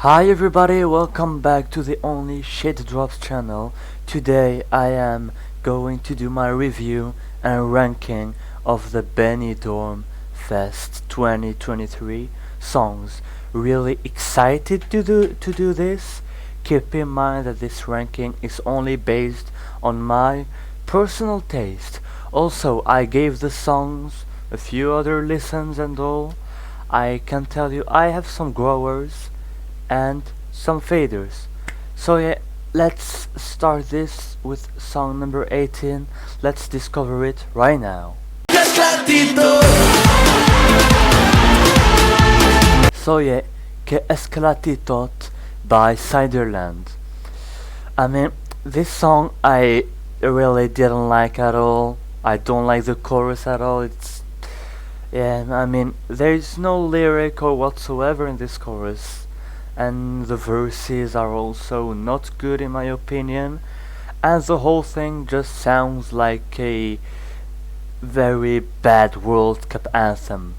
Hi everybody, welcome back to the Only Shade Drops channel. Today I am going to do my review and ranking of the Benidorm Fest 2023 songs. Really excited to do this. Keep in mind that this ranking is only based on my personal taste. Also, I gave the songs a few other listens and all. I can tell you I have some growers and some faders. So yeah, let's start this with song number 18. Let's discover it right now. So yeah, Que Esclatitot by Ciderland. I mean, this song I really didn't like at all. I don't like the chorus at all. There's no lyric or whatsoever in this chorus, and the verses are also not good in my opinion, and the whole thing just sounds like a very bad World Cup anthem.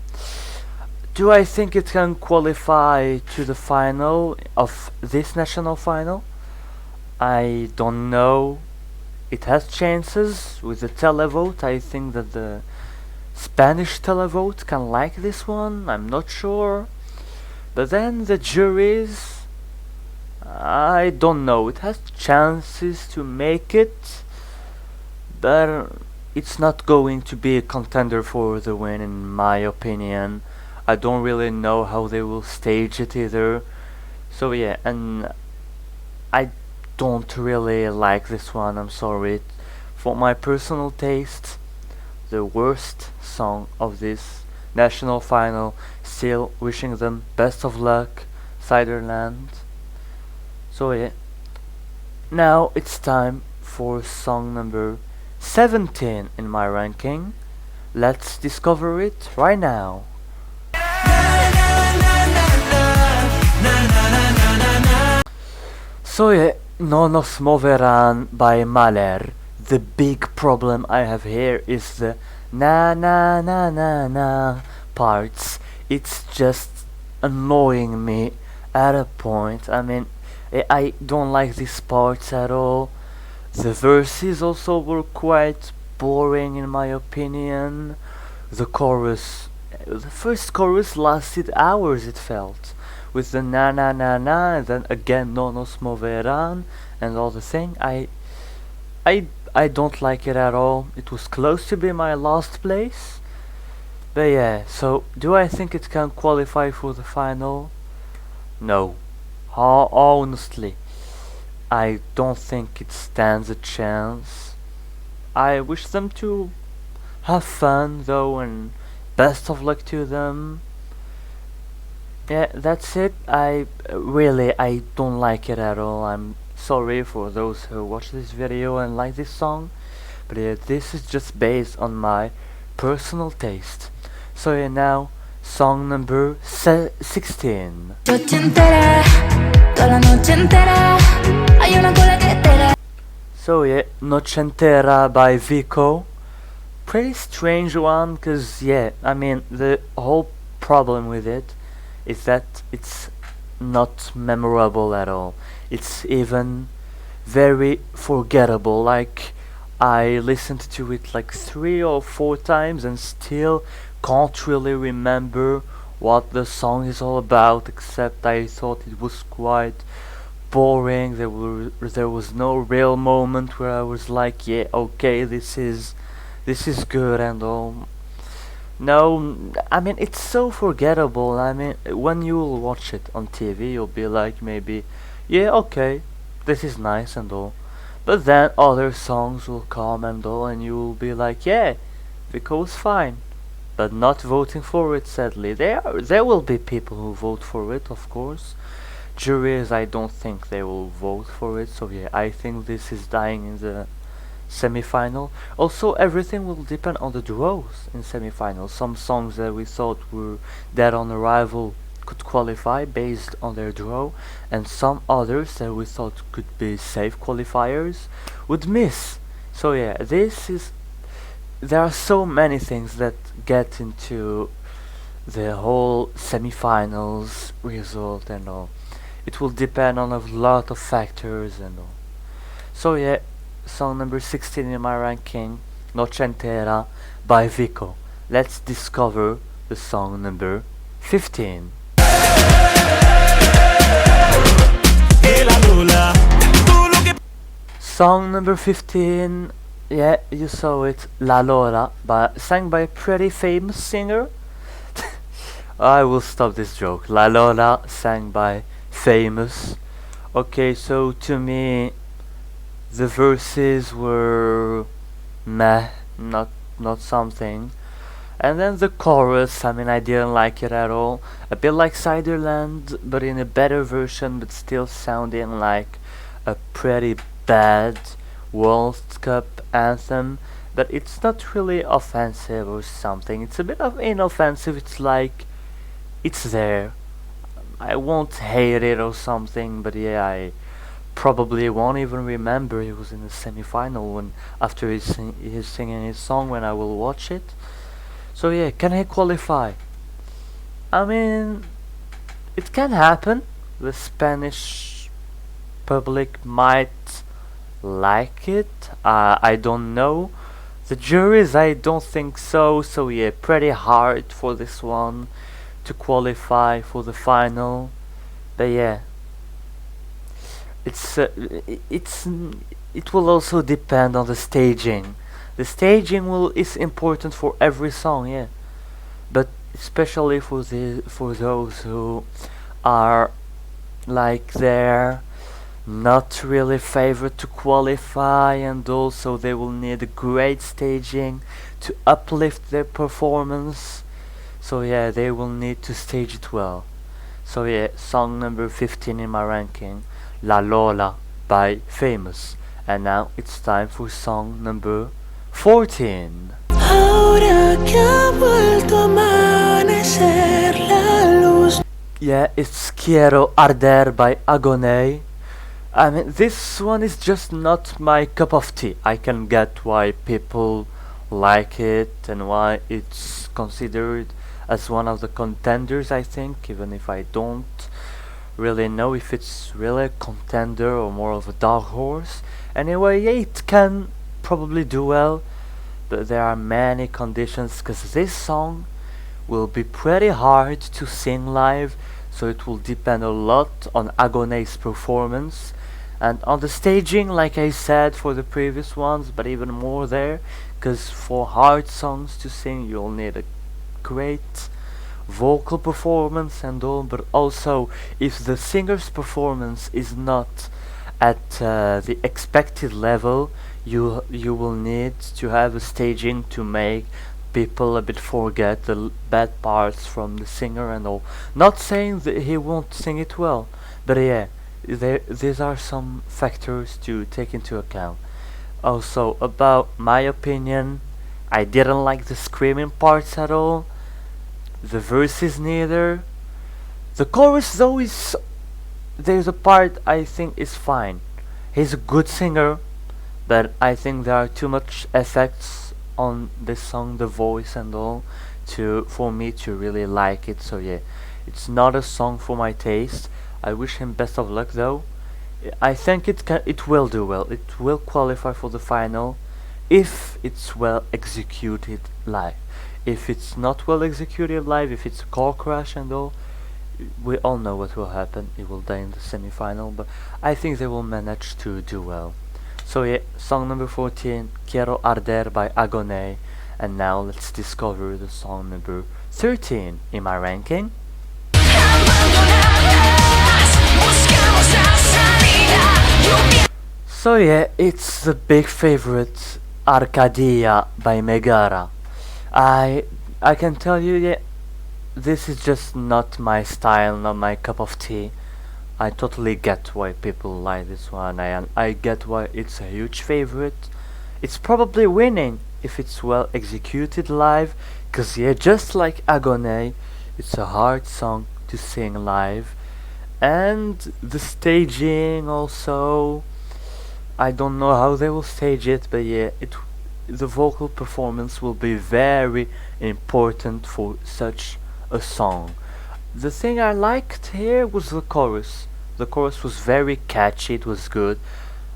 Do I think it can qualify to the final of this national final? I don't know. It has chances with the televote. I think that the Spanish televote can like this one. I'm not sure. But then the juries, I don't know. It has chances to make it, but it's not going to be a contender for the win in my opinion. I don't really know how they will stage it either. So yeah, and I don't really like this one, I'm sorry. For my personal taste, the worst song of this national final. Still wishing them best of luck, Ciderland. So yeah, now it's time for song number 17 in my ranking. Let's discover it right now. So yeah, No Nos Moverán by Mahler. The big problem I have here is the na na na na na parts. It's just annoying me at a point. I don't like these parts at all. The verses also were quite boring in my opinion. The first chorus lasted hours, it felt, with the na na na na and then again no nos moverán and all the thing. I don't like it at all. It was close to be my last place. But yeah, so do I think it can qualify for the final? No. Honestly, I don't think it stands a chance. I wish them to have fun though, and best of luck to them. Yeah, that's it. I don't like it at all. I'm sorry for those who watch this video and like this song, but yeah, this is just based on my personal taste. So yeah, now song number 16. So yeah, Noche Entera by Vico. Pretty strange one, cause yeah, the whole problem with it is that it's not memorable at all. It's even very forgettable. Like, I listened to it like 3 or 4 times and still can't really remember what the song is all about, except I thought it was quite boring. There was no real moment where I was like, yeah, okay, this is good and all. No, it's so forgettable. When you'll watch it on TV, you'll be like, maybe, yeah, okay, this is nice and all. But then other songs will come and all, and you'll be like, yeah, Vico was fine. But not voting for it, sadly. There will be people who vote for it, of course. Juries, I don't think they will vote for it, so yeah, I think this is dying in the semi-final. Also, everything will depend on the draws in semi-final. Some songs that we thought were dead on arrival could qualify based on their draw, and some others that we thought could be safe qualifiers would miss. So yeah, there are so many things that get into the whole semi-finals result and all. it will depend on a lot of factors and all. So yeah, song number 16 in my ranking, Noche Entera by Vico. Let's discover the song number 15. Song number 15, yeah, you saw it, La Lola, sang by a pretty famous singer. I will stop this joke. La Lola, sang by famous. Okay, so to me, the verses were meh, not something. And then the chorus, I mean, I didn't like it at all. A bit like Ciderland, but in a better version, but still sounding like a pretty bad World Cup anthem. But it's not really offensive or something. It's a bit of inoffensive. It's like, it's there. I won't hate it or something, but yeah, I probably won't even remember he was in the semi-final when after he's singing his song when I will watch it. So yeah, can he qualify? I mean, it can happen. The Spanish public might like it. I don't know. The juries, I don't think so. So yeah, pretty hard for this one to qualify for the final. But yeah, it's it will also depend on the staging. The staging is important for every song, yeah, but especially for those who are like they're not really favored to qualify, and also they will need a great staging to uplift their performance. So yeah, they will need to stage it well. So yeah, song number 15 in my ranking, La Lola by Famous. And now it's time for song number 14. Yeah, it's Quiero Arder by Agoné. I mean, this one is just not my cup of tea. I can get why people like it and why it's considered as one of the contenders, I think, even if I don't really know if it's really a contender or more of a dark horse. Anyway, yeah, it can probably do well, but there are many conditions, because this song will be pretty hard to sing live, so it will depend a lot on Agoné's performance and on the staging, like I said for the previous ones, but even more there, because for hard songs to sing you'll need a great vocal performance and all, but also if the singer's performance is not at the expected level, you will need to have a staging to make people a bit forget the bad parts from the singer and all. Not saying that he won't sing it well, but yeah, these are some factors to take into account. Also, about my opinion, I didn't like the screaming parts at all. The verses neither. The chorus though there's a part I think is fine. He's a good singer, but I think there are too much effects on this song, the voice and all, for me to really like it. So yeah, it's not a song for my taste. I wish him best of luck though. I think it will do well. It will qualify for the final if it's well executed live. If it's not well executed live, if it's a car crash and all, we all know what will happen. It will die in the semi-final, but I think they will manage to do well. So yeah, song number 14, Quiero Arder by Agoné. And now let's discover the song number 13 in my ranking. So yeah, it's the big favorite, Arcadia by Megara. I can tell you, yeah, this is just not my style, not my cup of tea. I totally get why people like this one. I get why it's a huge favorite. It's probably winning if it's well executed live, cause yeah, just like Agoné, it's a hard song to sing live, and the staging also. I don't know how they will stage it, but yeah, the vocal performance will be very important for such a song. The thing I liked here was the chorus. The chorus was very catchy, it was good.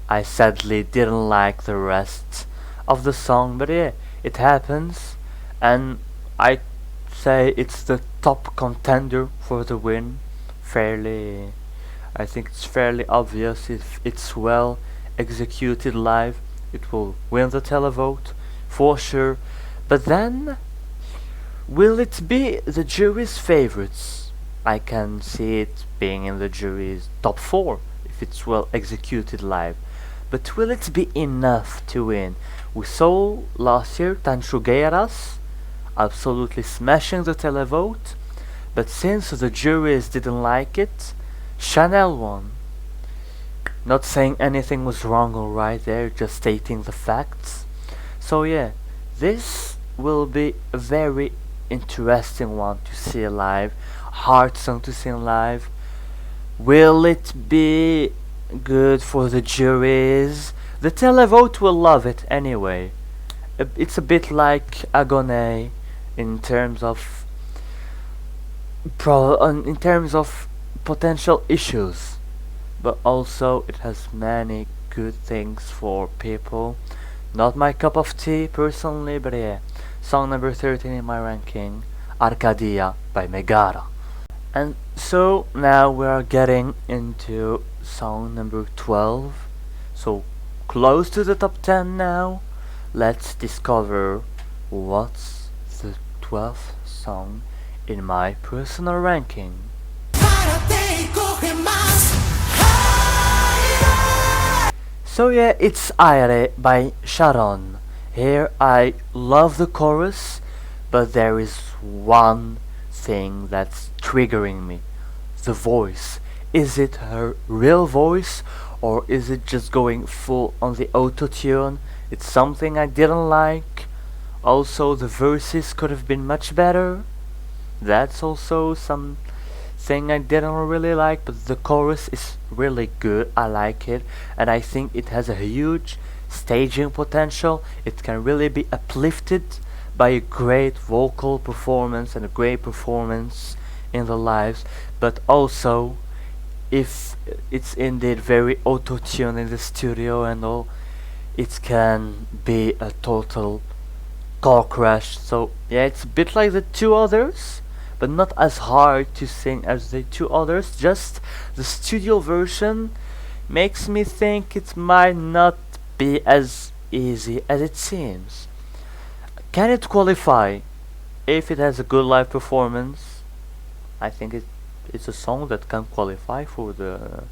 I sadly didn't like the rest of the song, but yeah, it happens, and I say it's the top contender for the win. Fairly, I think it's fairly obvious. If it's well executed live, it will win the televote for sure. But then, will it be the jury's favorites? I can see it being in the jury's top 4 if it's well executed live. But will it be enough to win? We saw last year Tanchugueiras absolutely smashing the televote, but since the juries didn't like it, Chanel won. Not saying anything was wrong or right there, just stating the facts. So yeah, this will be a very interesting one to see live, hard song to sing live. Will it be good for the juries? The televote will love it anyway. It's a bit like Agoné in terms of potential issues, but also it has many good things for people. Not my cup of tea personally, but yeah. Song number 13 in my ranking, Arcadia by Megara. And so now we are getting into song number 12. So close to the top 10 now. Let's discover what's the 12th song in my personal ranking. So yeah, it's Aire by Sharon. Here I love the chorus, but there is one thing that's triggering me. The voice. Is it her real voice, or is it just going full on the auto-tune? It's something I didn't like. Also, the verses could have been much better. That's also something I didn't really like, but the chorus is really good. I like it, and I think it has a huge staging potential. It can really be uplifted by a great vocal performance and a great performance in the lives, but also if it's indeed very auto-tuned in the studio and all, it can be a total car crash. So yeah, it's a bit like the two others, but not as hard to sing as the two others. Just the studio version makes me think it might not be as easy as it seems. Can it qualify? If it has a good live performance, I think it's a song that can qualify for the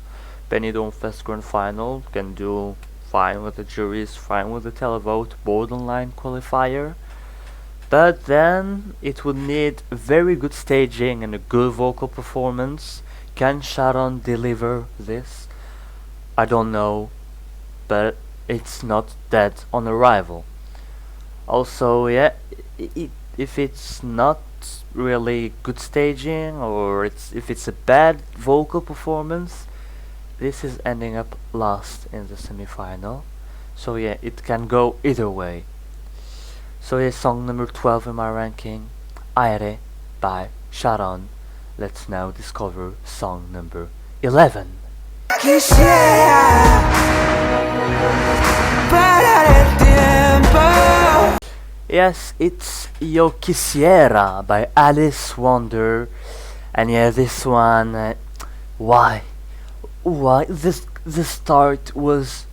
Benidorm Fest Grand Final. Can do fine with the juries, fine with the televote, borderline qualifier. But then it would need very good staging and a good vocal performance. Can Sharon deliver this? I don't know, but it's not dead on arrival. Also, yeah, if it's not really good staging, or if it's a bad vocal performance, this is ending up last in the semi-final. So yeah, it can go either way. So here's song number 12 in my ranking, Aire by Sharon. Let's now discover song number 11. Yes, it's Yo Quisiera by Alice Wonder. And yeah, this one, why? The start was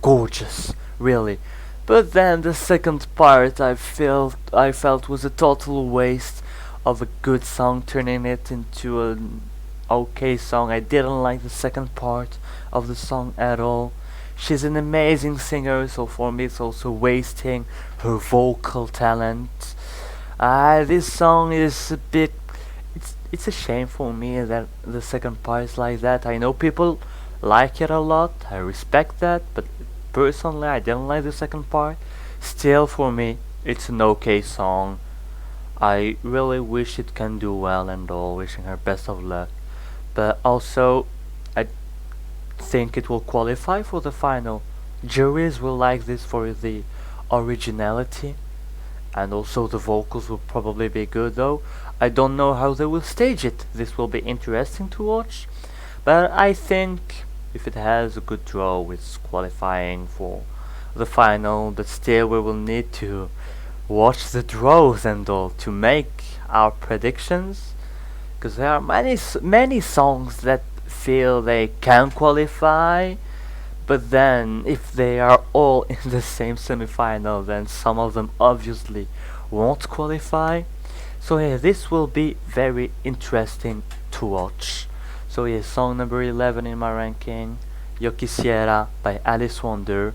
gorgeous, really. But then the second part I felt was a total waste of a good song, turning it into an okay song. I didn't like the second part of the song at all. She's an amazing singer, so for me it's also wasting her vocal talent. This song is a bit... It's a shame for me that the second part is like that. I know people like it a lot, I respect that, but personally I didn't like the second part. Still, for me, it's an okay song. I really wish it can do well and all, wishing her best of luck. But also, I think it will qualify for the final. Juries will like this for the originality, and also the vocals will probably be good though. I don't know how they will stage it. This will be interesting to watch. But I think if it has a good draw, it's qualifying for the final. But still, we will need to watch the draws and all to make our predictions, because there are many songs that feel they can qualify, but then if they are all in the same semifinal, then some of them obviously won't qualify. So yeah, this will be very interesting to watch. So yeah, song number 11 in my ranking, Yo Quisiera by Alice Wonder.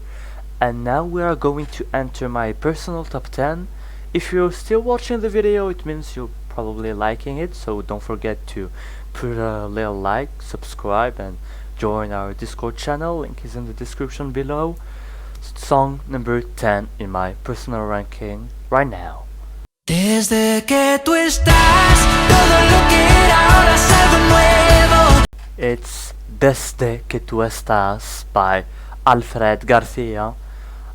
And now we are going to enter my personal top 10. If you're still watching the video, it means you're probably liking it, so don't forget to put a little like, subscribe, and join our Discord channel. Link is in the description below. Song number 10 in my personal ranking right now. Desde que tú estás, todo lo que era ahora es algo nuevo. It's Desde que tú estás by Alfred Garcia.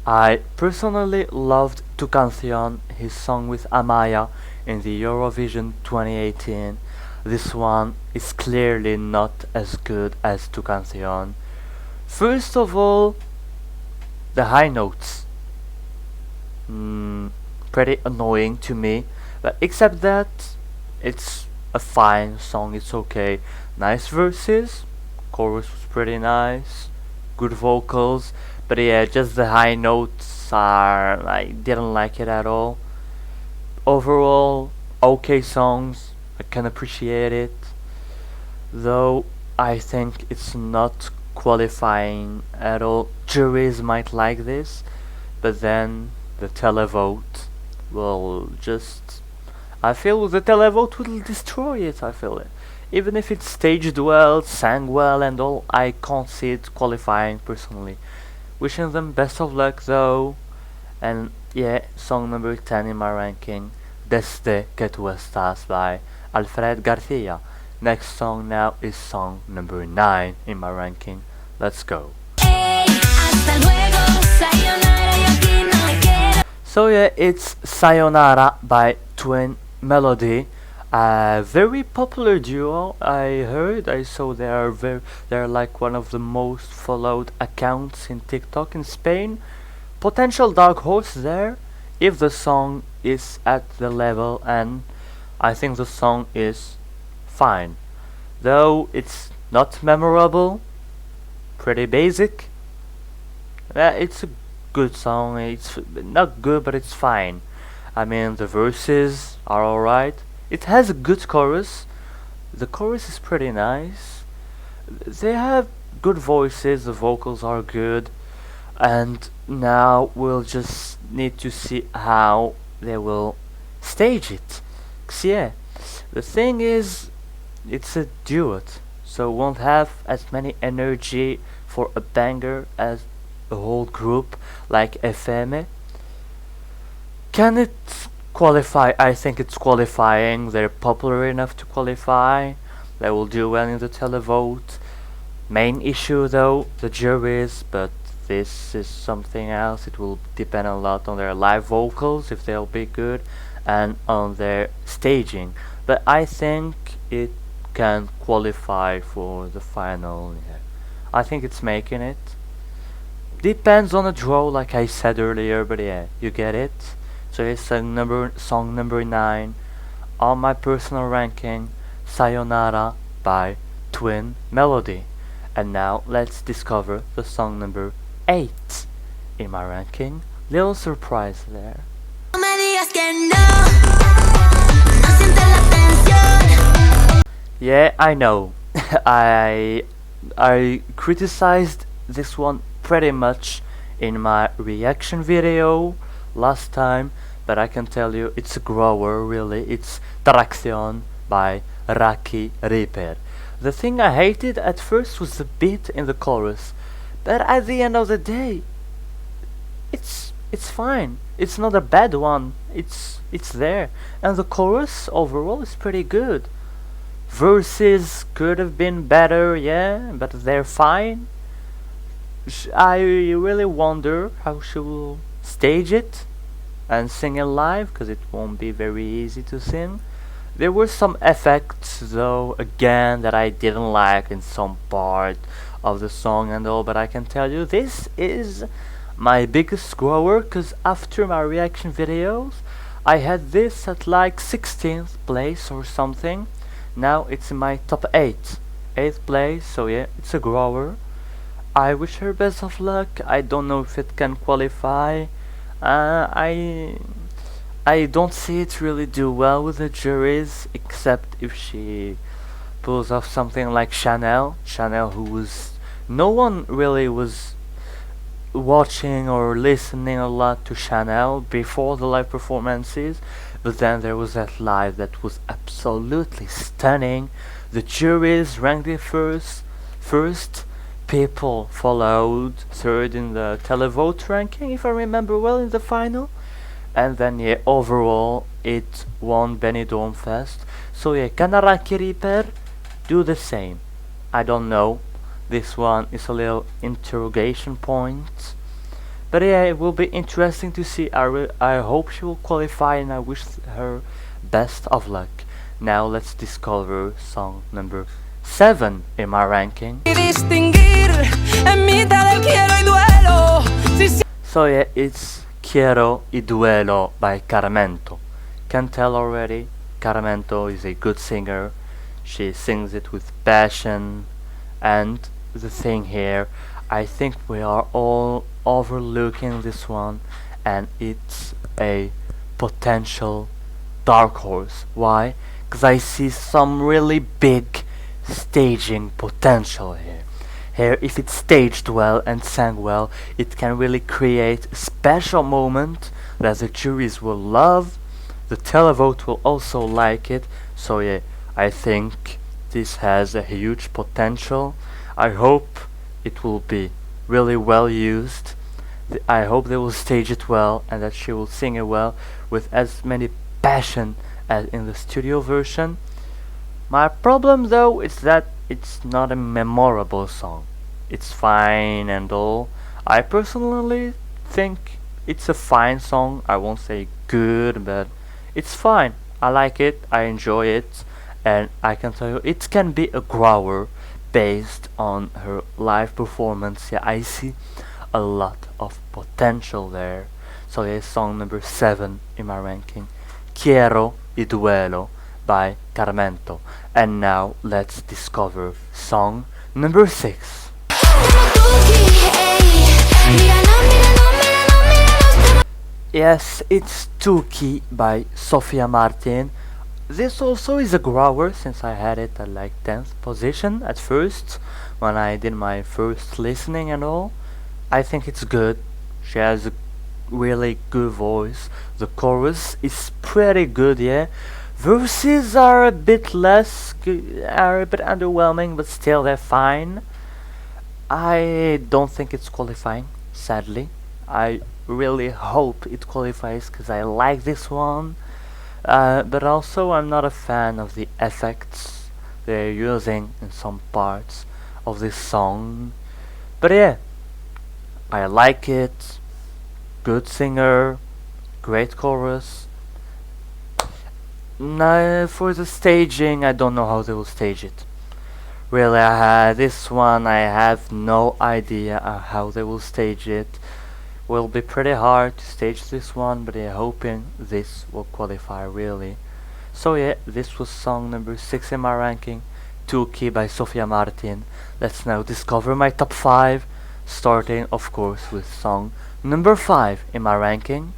I personally loved Tu Canción, his song with Amaya in the Eurovision 2018. This one is clearly not as good as Tu Canción. First of all, the high notes. Pretty annoying to me, but except that, it's a fine song, it's okay. Nice verses, chorus was pretty nice, good vocals, but yeah, just the high notes are, I didn't like it at all. Overall, okay songs, I can appreciate it, though I think it's not qualifying at all. Juries might like this, but then the televote will just, I feel the televote will destroy it, I feel it. Even if it's staged well, sang well and all, I can't see it qualifying personally. Wishing them best of luck though. And yeah, song number 10 in my ranking, Desde que tú estás by Alfred Garcia. Next song now is song number 9 in my ranking. Let's go. So yeah, it's Sayonara by Twin Melody. A very popular duo. I saw they're like one of the most followed accounts in TikTok in Spain. Potential dark horse there if the song is at the level, and I think the song is fine. Though it's not memorable, pretty basic. It's a good song. It's not good, but it's fine. I mean, the verses are alright. It has a good chorus. The chorus is pretty nice. They have good voices, the vocals are good, and now we'll just need to see how they will stage it. 'Cause yeah, the thing is, it's a duet, so won't have as many energy for a banger as a whole group like FM. Can it qualify? I think it's qualifying. They're popular enough to qualify. They will do well in the televote. Main issue though, the juries, but this is something else. It will depend a lot on their live vocals, if they'll be good, and on their staging. But I think it can qualify for the final. Yeah. I think it's making it. Depends on the draw, like I said earlier, but yeah, you get it. So it's song number 9 on my personal ranking, Sayonara by Twin Melody. And now let's discover the song number 8 in my ranking. Little surprise there. Yeah, I know. I criticized this one pretty much in my reaction video last time, but I can tell you it's a grower really. It's Tracción by Raki Reaper. The thing I hated at first was the beat in the chorus, but at the end of the day, it's fine. It's not a bad one. It's there, and the chorus overall is pretty good. Verses could have been better, yeah, but they're fine. I really wonder how she will stage it and sing it live, because it won't be very easy to sing. There were some effects though again that I didn't like in some part of the song and all, but I can tell you this is my biggest grower because after my reaction videos I had this at like 16th place or something. Now it's in my top 8. 8th place, so yeah, it's a grower. I wish her best of luck. I don't know if it can qualify. Uh, I I don't see it really do well with the juries, except if she pulls off something like Chanel. Chanel, who was no one really was watching or listening a lot to Chanel before the live performances, but then there was that live that was absolutely stunning. The juries ranked it first. People followed third in the televote ranking, if I remember well, in the final. And then yeah, overall it won Benidorm Fest. So yeah, Kanaraki Reaper do the same. I don't know. This one is a little interrogation point. But yeah, it will be interesting to see. I hope she will qualify and I wish her best of luck. Now let's discover song number 7 in my ranking. So yeah, it's Quiero y Duelo by Caramento. Can tell already, Caramento is a good singer. She sings it with passion, and the thing here, I think we are all overlooking this one, and it's a potential dark horse. Why? Because I see some really big staging potential here. Here, if it's staged well and sang well, it can really create a special moment that the juries will love. The televote will also like it. So yeah, I think this has a huge potential. I hope it will be really well used. I hope they will stage it well and that she will sing it well with as many passion as in the studio version. My problem though is that it's not a memorable song. It's fine and all. I personally think it's a fine song. I won't say good, but it's fine. I like it, I enjoy it, and I can tell you it can be a grower based on her live performance. Yeah, I see a lot of potential there. So here's song number 7 in my ranking, Quiero y Duelo by Carmento. And now let's discover song number 6. Yes, it's Tuki by Sofia Martin. This also is a grower since I had it at like 10th position at first when I did my first listening and all. I think it's good. She has a really good voice. The chorus is pretty good, yeah. Verses are a bit are a bit underwhelming, but still they're fine. I don't think it's qualifying, sadly. I really hope it qualifies because I like this one. But also I'm not a fan of the effects they're using in some parts of this song. But yeah, I like it. Good singer, great chorus. Now for the staging, I don't know how they will stage it. Really, this one I have no idea how they will stage it. Will be pretty hard to stage this one, but I'm hoping this will qualify really. So yeah, this was song number 6 in my ranking, Tuki by Sofia Martin. Let's now discover my top 5, starting of course with song number 5 in my ranking.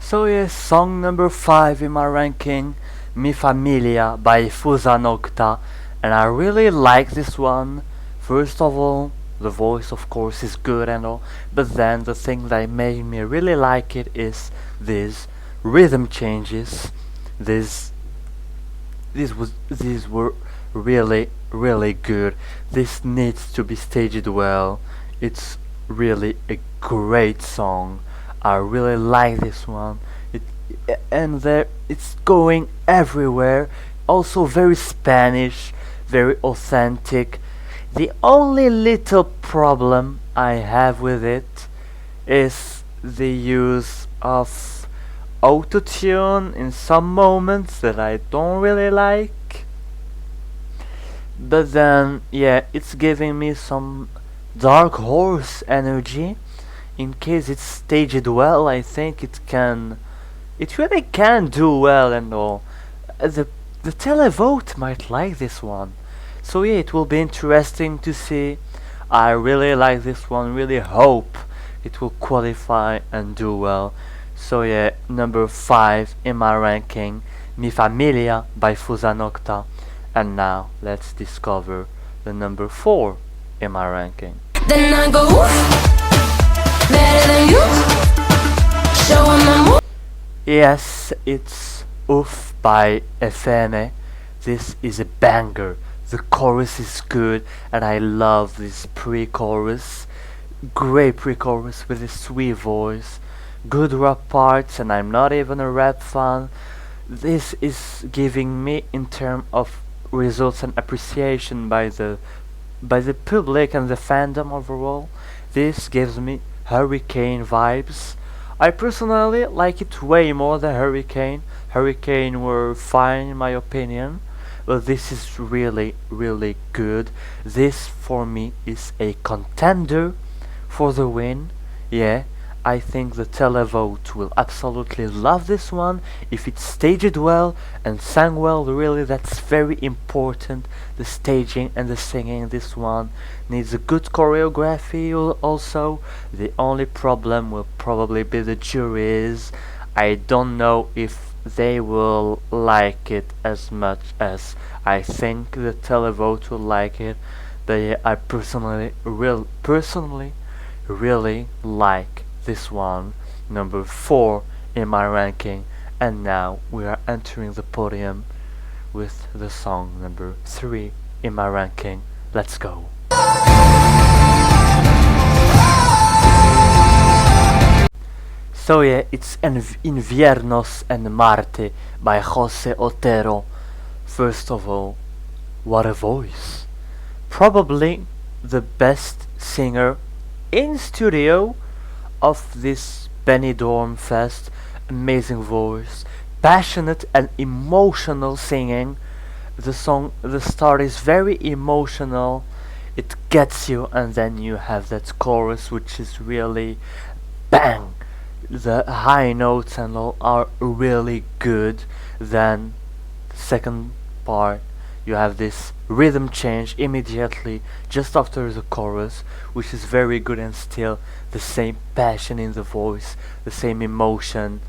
So yes, song number 5 in my ranking, Mi Familia by Fusa Nocta, and I really like this one. First of all, the voice of course is good and all, but then the thing that made me really like it is these rhythm changes. These were really good. This needs to be staged well. It's really a great song. I really like this one. It's going everywhere. Also very Spanish, very authentic. The only little problem I have with it is the use of autotune in some moments that I don't really like. But then, yeah, it's giving me some Dark Horse energy. In case it's staged well, I think it really can do well and all. The televote might like this one. So yeah, it will be interesting to see. I really like this one, really hope it will qualify and do well. So yeah, number 5 in my ranking, Mi Familia by Fusa Nocta. And now let's discover the number 4 in my ranking. Then I go oof, better than you. Showing my move. Yes, it's Oof by FM. This is a banger. The chorus is good and I love this pre-chorus. Great pre-chorus with a sweet voice. Good rap parts, and I'm not even a rap fan. This is giving me in terms of results and appreciation by the public and the fandom overall. This gives me Hurricane vibes. I personally like it way more than Hurricane. Hurricane were fine in my opinion, but this is really really good. This for me is a contender for the win. Yeah, I think the televote will absolutely love this one if it's staged well and sang well. Really, that's very important. The staging and the singing. This one needs a good choreography also. The only problem will probably be the juries. I don't know if they will like it as much as I think the televote will like it. But yeah, I personally really like this one, number 4 in my ranking. And now we are entering the podium with the song number 3 in my ranking. Let's go. So yeah, it's Inviernos en Marte by Jose Otero. First of all, what a voice. Probably the best singer in studio of this Benidorm Fest. Amazing voice, passionate and emotional singing. The start is very emotional. It gets you, and then you have that chorus which is really bang. The high notes and all are really good. Then second part, you have this rhythm change immediately just after the chorus, which is very good, and still the same passion in the voice, the same emotion.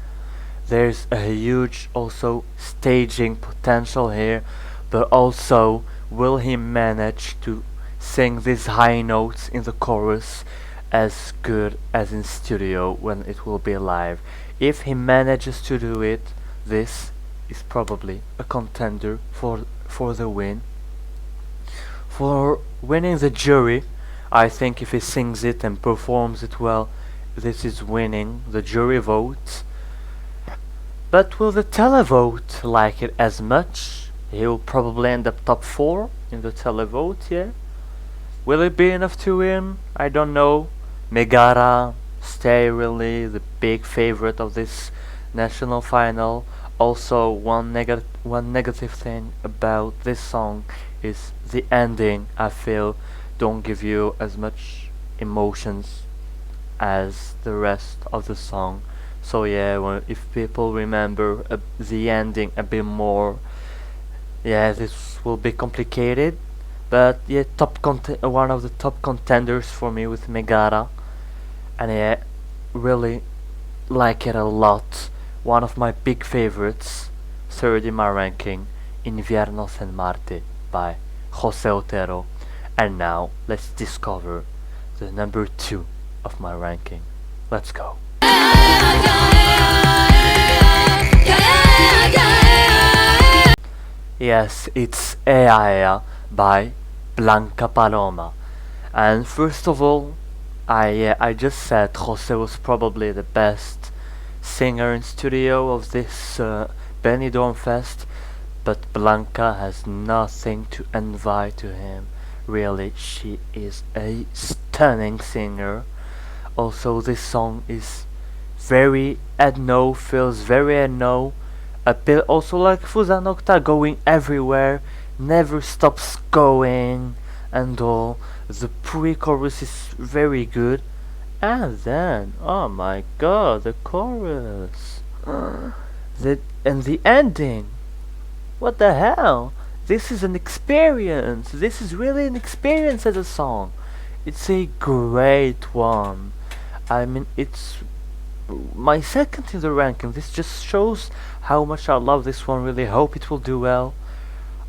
There's a huge also staging potential here, but also will he manage to sing these high notes in the chorus as good as in studio when it will be live? If he manages to do it, this is probably a contender for the win. For winning the jury, I think if he sings it and performs it well, this is winning the jury vote. But will the televote like it as much? He'll probably end up top 4 in the televote, yeah? Will it be enough to win? I don't know. Megara stay really the big favorite of this national final. Also, one negative thing about this song is the ending. I feel don't give you as much emotions as the rest of the song. So yeah, well, if people remember the ending a bit more, yeah, this will be complicated. But yeah, one of the top contenders for me with Megara, and yeah, really like it a lot. One of my big favorites, third in my ranking, Inviernos en Marte by Jose Otero. And now let's discover the number 2 of my ranking. Let's go. Yes, it's Ea by Blanca Paloma. And first of all, I just said Jose was probably the best singer in studio of this Benidorm Fest, but Blanca has nothing to envy to him. Really, she is a stunning singer. Also, this song is very ethno, feels very ethno. A bit also like Fusa Nocta, going everywhere, never stops going and all. The pre-chorus is very good. And then, oh my god, the chorus. And the ending. What the hell? This is an experience. This is really an experience as a song. It's a great one. I mean, it's my second in the ranking. This just shows how much I love this one. Really hope it will do well.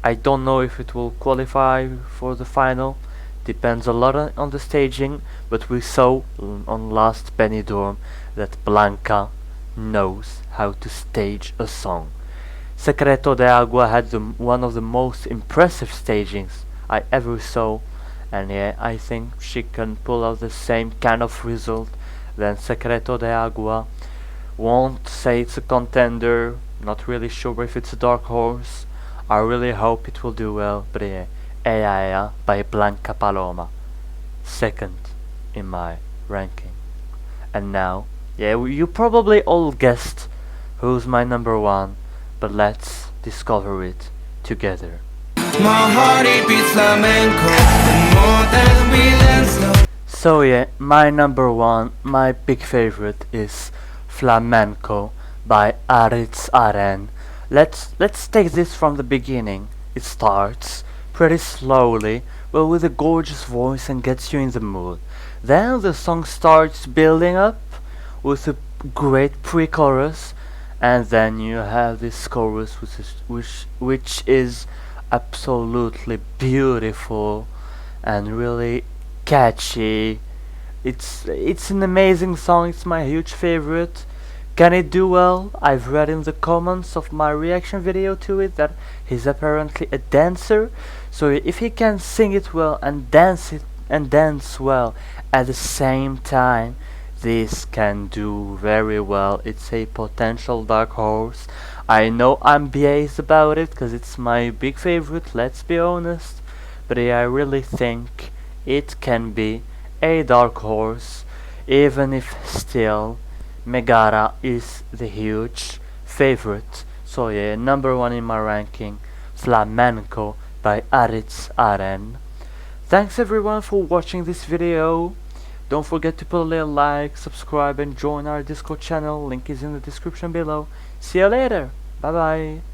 I don't know if it will qualify for the final. Depends a lot on the staging, but we saw on last Benidorm that Blanca knows how to stage a song. Secreto de Agua had one of the most impressive stagings I ever saw, and yeah, I think she can pull out the same kind of result than Secreto de Agua. Won't say it's a contender, not really sure if it's a dark horse. I really hope it will do well, but yeah, Ea by Blanca Paloma, second in my ranking. And now, yeah, you probably all guessed who's my number one, but let's discover it together. My heart it beats flamenco, the more that we dance slow. So yeah, my number one, my big favorite is Flamenco by Aritz Aren. Let's take this from the beginning. It starts pretty slowly, but with a gorgeous voice and gets you in the mood. Then the song starts building up with a great pre-chorus, and then you have this chorus which is absolutely beautiful and really catchy. It's an amazing song. It's my huge favorite. Can it do well? I've read in the comments of my reaction video to it that he's apparently a dancer, so if he can sing it well and dance well at the same time, this can do very well. It's a potential dark horse. I know I'm biased about it because it's my big favorite, let's be honest, but yeah, I really think it can be a dark horse, even if still Megara is the huge favorite. So yeah, number one in my ranking, Flamenco by Aritz Aren. Thanks everyone for watching this video. Don't forget to put a little like, subscribe and join our Discord channel, link is in the description below. See you later, bye bye.